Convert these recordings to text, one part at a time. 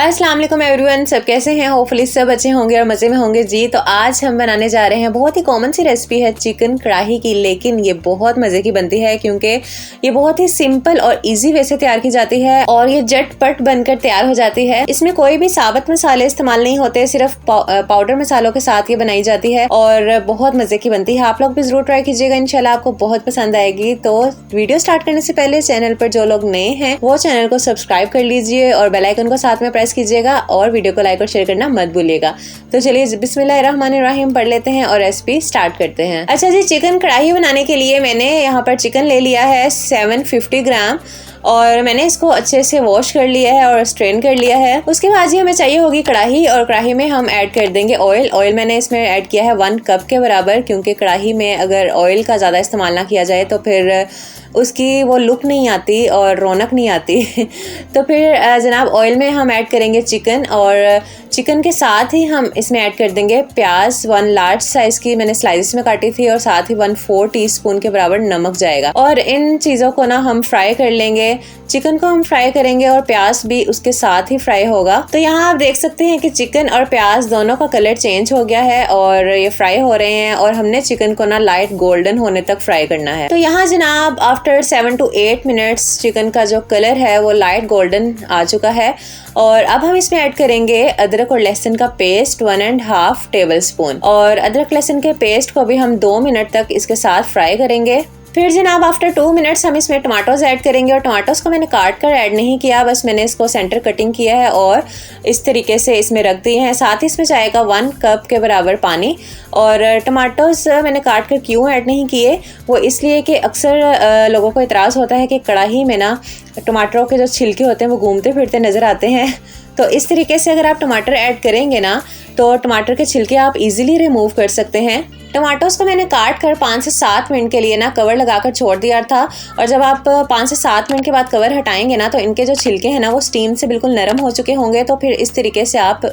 अस्सलाम वालेकुम एवरीवन, सब कैसे हैं। होपफुली सब अच्छे होंगे और मज़े में होंगे जी। तो आज हम बनाने जा रहे हैं बहुत ही कॉमन सी रेसिपी है चिकन कढ़ाई की, लेकिन ये बहुत मज़े की बनती है क्योंकि ये बहुत ही सिंपल और इजी वे से तैयार की जाती है और ये झटपट बनकर तैयार हो जाती है। इसमें कोई भी साबुत मसाले इस्तेमाल नहीं होते, सिर्फ पाउडर मसालों के साथ ये बनाई जाती है और बहुत मज़े की बनती है। आप लोग भी जरूर ट्राई कीजिएगा, इंशाल्लाह आपको बहुत पसंद आएगी। तो वीडियो स्टार्ट करने से पहले चैनल पर जो लोग नए हैं वो चैनल को सब्सक्राइब कर लीजिए और बेल आइकन को साथ में प्रेस कीजिएगा और वीडियो को लाइक और शेयर करना मत भूलिएगा। तो चलिए बिस्मिल्लाहिर्रहमानिर्रहीम पढ़ लेते हैं और रेसिपी स्टार्ट करते हैं। अच्छा जी, चिकन कढ़ाई बनाने के लिए मैंने यहाँ पर चिकन ले लिया है 750 ग्राम और मैंने इसको अच्छे से वॉश कर लिया है और स्ट्रेन कर लिया है। उसके बाद ही हमें चाहिए होगी कढ़ाई और कढ़ाई में हम ऐड कर देंगे ऑयल। ऑयल मैंने इसमें ऐड किया है 1 कप के बराबर, क्योंकि कढ़ाई में अगर ऑयल का ज़्यादा इस्तेमाल ना किया जाए तो फिर उसकी वो लुक नहीं आती और रौनक नहीं आती। तो फिर जनाब ऑयल में हम ऐड करेंगे चिकन और चिकन के साथ ही हम इसमें ऐड कर देंगे प्याज। 1 लार्ज साइज़ की मैंने स्लाइसेस में काटी थी और साथ ही 1/4 टीस्पून के बराबर नमक जाएगा और इन चीज़ों को ना हम फ्राई कर लेंगे। चिकन को हम फ्राई करेंगे और प्याज भी उसके साथ ही फ्राई होगा। तो यहाँ आप देख सकते हैं कि चिकन और प्याज दोनों का कलर चेंज हो गया है और ये फ्राई हो रहे हैं और हमने चिकन को ना लाइट गोल्डन होने तक फ्राई करना है। तो यहाँ जनाब आफ्टर 7 to 8 मिनट्स चिकन का जो कलर है वो लाइट गोल्डन आ चुका है और अब हम इसमें ऐड करेंगे अदरक और लहसुन का पेस्ट 1.5 टेबल स्पून और अदरक लहसुन के पेस्ट को भी हम 2 मिनट तक इसके साथ फ्राई करेंगे। फिर जनाब आफ्टर 2 मिनट्स हम इसमें टमाटोज ऐड करेंगे और टमाटोज को मैंने काट कर ऐड नहीं किया, बस मैंने इसको सेंटर कटिंग किया है और इस तरीके से इसमें रख दिए हैं। साथ ही इसमें जाएगा 1 कप के बराबर पानी और टमाटोज मैंने काट कर क्यों ऐड नहीं किए, वो इसलिए कि अक्सर लोगों को इतराज़ होता है कि कढ़ाई में ना टमाटरों के जो छिलके होते हैं वो घूमते फिरते नज़र आते हैं। तो इस तरीके से अगर आप टमाटर ऐड करेंगे ना तो टमाटर के छिलके आप इजीली रिमूव कर सकते हैं। टमाटोस को मैंने काट कर 5 से 7 मिनट के लिए ना कवर लगाकर छोड़ दिया था और जब आप 5 से 7 मिनट के बाद कवर हटाएंगे ना तो इनके जो छिलके हैं ना वो स्टीम से बिल्कुल नरम हो चुके होंगे। तो फिर इस तरीके से आप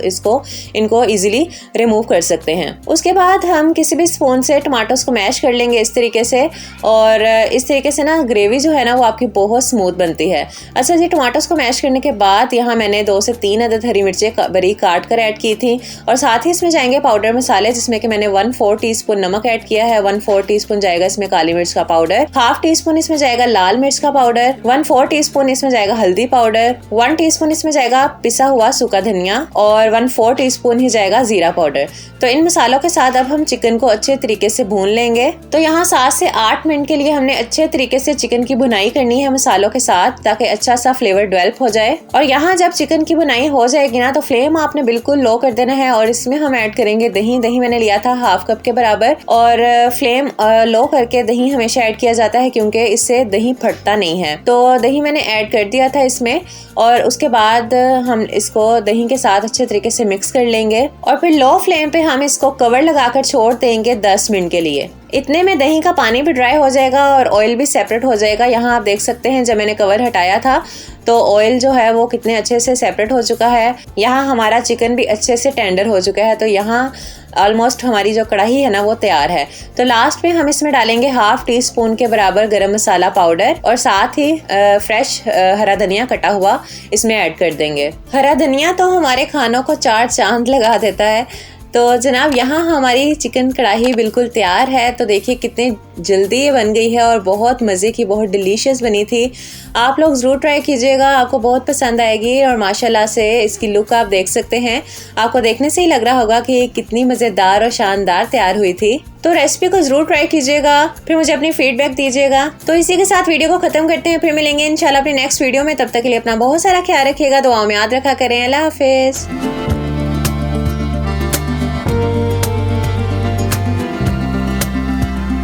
इनको इजीली रिमूव कर सकते हैं। उसके बाद हम किसी भी स्पून से टमाटोस को मैश कर लेंगे इस तरीके से और इस तरीके से ना ग्रेवी जो है ना वो आपकी बहुत स्मूथ बनती है। अच्छा जी, टमाटोस को मैश करने के बाद यहाँ मैंने 2 से 3 अदद हरी मिर्चें बारीक काट कर ऐड की थी और साथ ही इसमें जाएंगे पाउडर मसाले, जिसमें कि मैंने 1/4 टीस्पून नमक ऐड किया है, 1/4 टीस्पून जाएगा इसमें काली मिर्च का पाउडर, 1/2 टीस्पून इसमें जाएगा लाल मिर्च का पाउडर, 1/4 टीस्पून इसमें जाएगा हल्दी पाउडर, 1 टीस्पून इसमें जाएगा पिसा हुआ सूखा धनिया और 1/4 टीस्पून ही जाएगा जीरा पाउडर। तो इन मसालों के साथ अब हम चिकन को अच्छे तरीके से भून लेंगे। तो यहाँ 7 से 8 मिनट के लिए हमने अच्छे तरीके से चिकन की भुनाई करनी है मसालों के साथ, ताकि अच्छा सा फ्लेवर डेवलप हो जाए। और यहाँ जब चिकन की भुनाई हो जाएगी ना तो फ्लेम आपने बिल्कुल लो कर देना है और इसमें हम ऐड करेंगे दही। दही मैंने लिया था 1/2 कप के बराबर और फ्लेम लो करके दही हमेशा ऐड किया जाता है क्योंकि इससे दही फटता नहीं है। तो दही मैंने ऐड कर दिया था इसमें और उसके बाद हम इसको दही के साथ अच्छे तरीके से मिक्स कर लेंगे और फिर लो फ्लेम पे हम इसको कवर लगाकर छोड़ देंगे 10 मिनट के लिए। इतने में दही का पानी भी ड्राई हो जाएगा और ऑयल भी सेपरेट हो जाएगा। यहाँ आप देख सकते हैं जब मैंने कवर हटाया था तो ऑयल जो है वो कितने अच्छे से सेपरेट हो चुका है। यहाँ हमारा चिकन भी अच्छे से टेंडर हो चुका है। तो यहाँ ऑलमोस्ट हमारी जो कढ़ाई है ना वो तैयार है। तो लास्ट में हम इसमें डालेंगे 1/2 टीस्पून के बराबर गरम मसाला पाउडर और साथ ही फ्रेश हरा धनिया कटा हुआ इसमें ऐड कर देंगे। हरा धनिया तो हमारे खानों को 4 चांद लगा देता है। तो जनाब यहाँ हमारी चिकन कढ़ाई बिल्कुल तैयार है। तो देखिए कितनी जल्दी ये बन गई है और बहुत मज़े की, बहुत डिलीशियस बनी थी। आप लोग ज़रूर ट्राई कीजिएगा, आपको बहुत पसंद आएगी और माशाल्लाह से इसकी लुक आप देख सकते हैं। आपको देखने से ही लग रहा होगा कि कितनी मज़ेदार और शानदार तैयार हुई थी। तो रेसिपी को ज़रूर ट्राई कीजिएगा, फिर मुझे अपनी फीडबैक दीजिएगा। तो इसी के साथ वीडियो को ख़त्म करते हैं, फिर मिलेंगे इंशाल्लाह अपनी नेक्स्ट वीडियो में। तब तक के लिए अपना बहुत सारा ख्याल रखिएगा, दुआओं में याद रखा करें। अल्लाह हाफिज़।